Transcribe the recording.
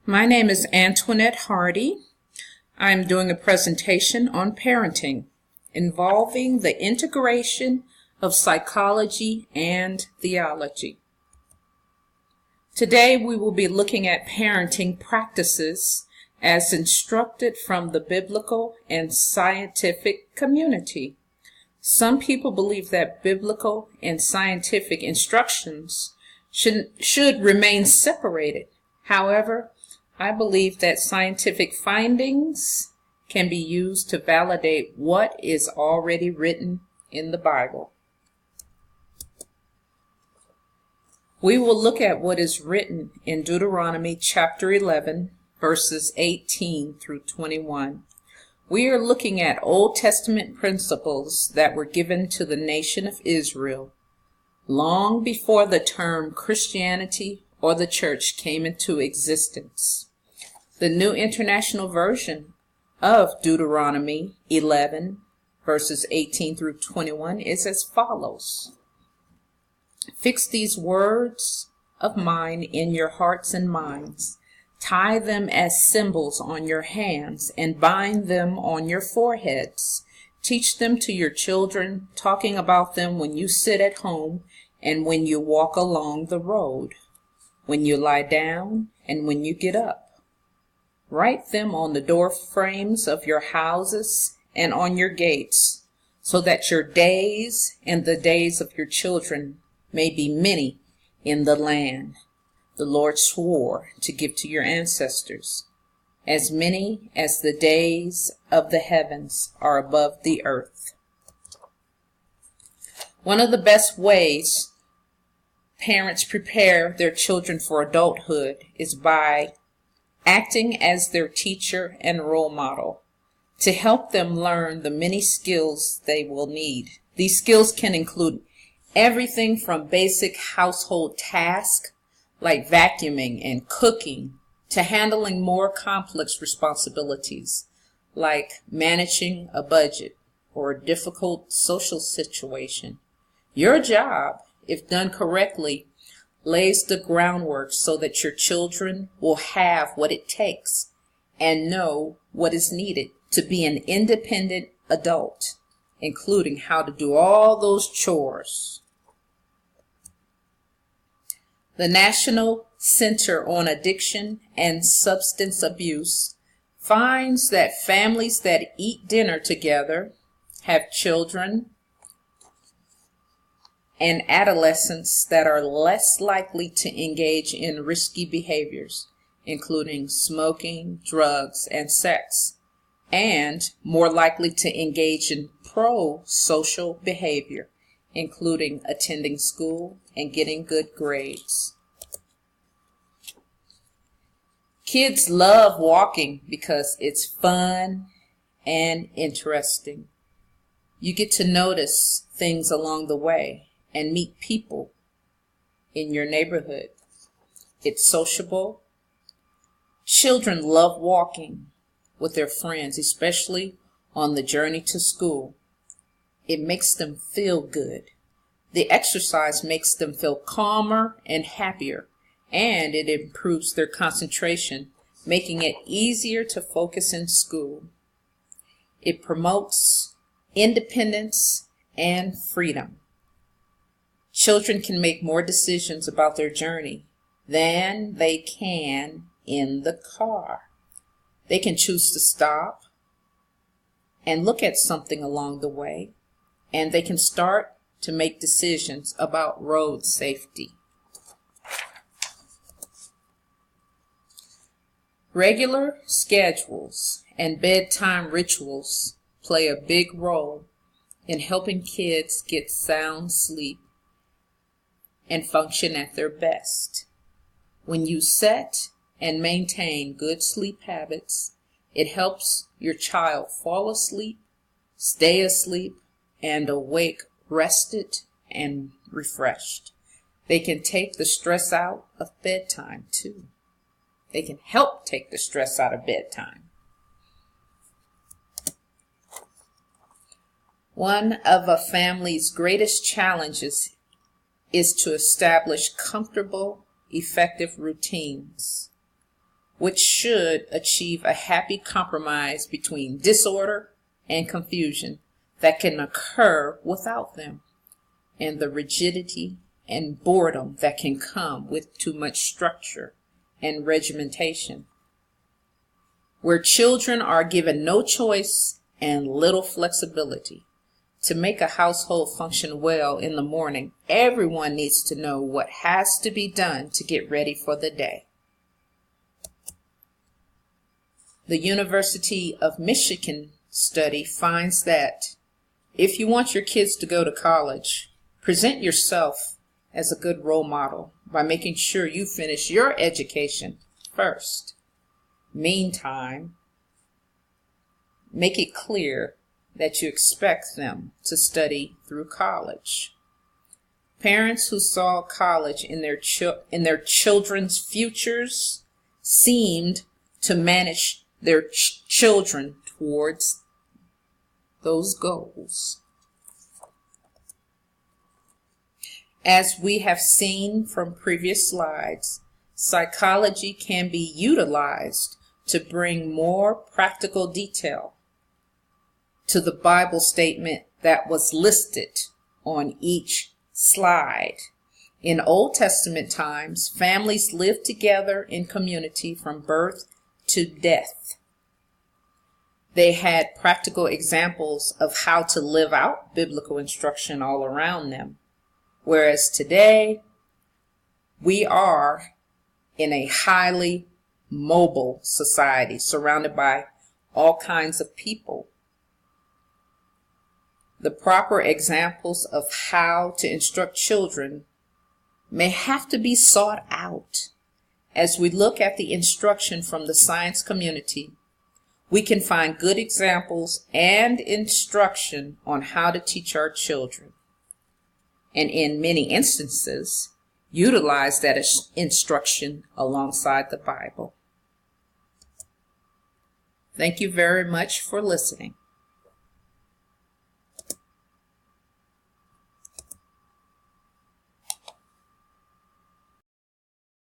My name is Antoinette Hardy. I'm doing a presentation on parenting involving the integration of psychology and theology. Today we will be looking at parenting practices as instructed from the biblical and scientific community. Some people believe that biblical and scientific instructions should remain separated. However, I believe that scientific findings can be used to validate what is already written in the Bible. We will look at what is written in Deuteronomy chapter 11, verses 18 through 21. We are looking at Old Testament principles that were given to the nation of Israel long before the term Christianity or the church came into existence. The New International Version of Deuteronomy 11, verses 18 through 21 is as follows. Fix these words of mine in your hearts and minds. Tie them as symbols on your hands and bind them on your foreheads. Teach them to your children, talking about them when you sit at home and when you walk along the road, when you lie down and when you get up. Write them on the door frames of your houses and on your gates, so that your days and the days of your children may be many in the land the Lord swore to give to your ancestors, as many as the days of the heavens are above the earth. One of the best ways parents prepare their children for adulthood is by acting as their teacher and role model to help them learn the many skills they will need. These skills can include everything from basic household tasks like vacuuming and cooking to handling more complex responsibilities like managing a budget or a difficult social situation. Your job, if done correctly, lays the groundwork so that your children will have what it takes and know what is needed to be an independent adult, including how to do all those chores. The National Center on Addiction and Substance Abuse finds that families that eat dinner together, have children, and adolescents that are less likely to engage in risky behaviors, including smoking, drugs, and sex, and more likely to engage in pro-social behavior, including attending school and getting good grades. Kids love walking because it's fun and interesting. You get to notice things along the way and meet people in your neighborhood. It's sociable. Children love walking with their friends, especially on the journey to school. It makes them feel good. The exercise makes them feel calmer and happier, and it improves their concentration, making it easier to focus in school. It promotes independence and freedom. Children can make more decisions about their journey than they can in the car. They can choose to stop and look at something along the way, and they can start to make decisions about road safety. Regular schedules and bedtime rituals play a big role in helping kids get sound sleep and function at their best. When you set and maintain good sleep habits, it helps your child fall asleep, stay asleep, and awake rested and refreshed. They can take the stress out of bedtime too. They can help take the stress out of bedtime. One of a family's greatest challenges is to establish comfortable, effective routines. which should achieve a happy compromise between disorder and confusion that can occur without them, and the rigidity and boredom that can come with too much structure and regimentation, where children are given no choice and little flexibility. To make a household function well in the morning, everyone needs to know what has to be done to get ready for the day. The University of Michigan study finds that if you want your kids to go to college, present yourself as a good role model by making sure you finish your education first. Meantime, make it clear that you expect them to study through college. Parents who saw college in their children's futures seemed to manage their children towards those goals. As we have seen from previous slides, psychology can be utilized to bring more practical detail to the Bible statement that was listed on each slide. In Old Testament times, families lived together in community from birth to death. They had practical examples of how to live out biblical instruction all around them. Whereas today, we are in a highly mobile society surrounded by all kinds of people. The proper examples of how to instruct children may have to be sought out. As we look at the instruction from the science community, we can find good examples and instruction on how to teach our children, and in many instances, utilize that instruction alongside the Bible. Thank you very much for listening.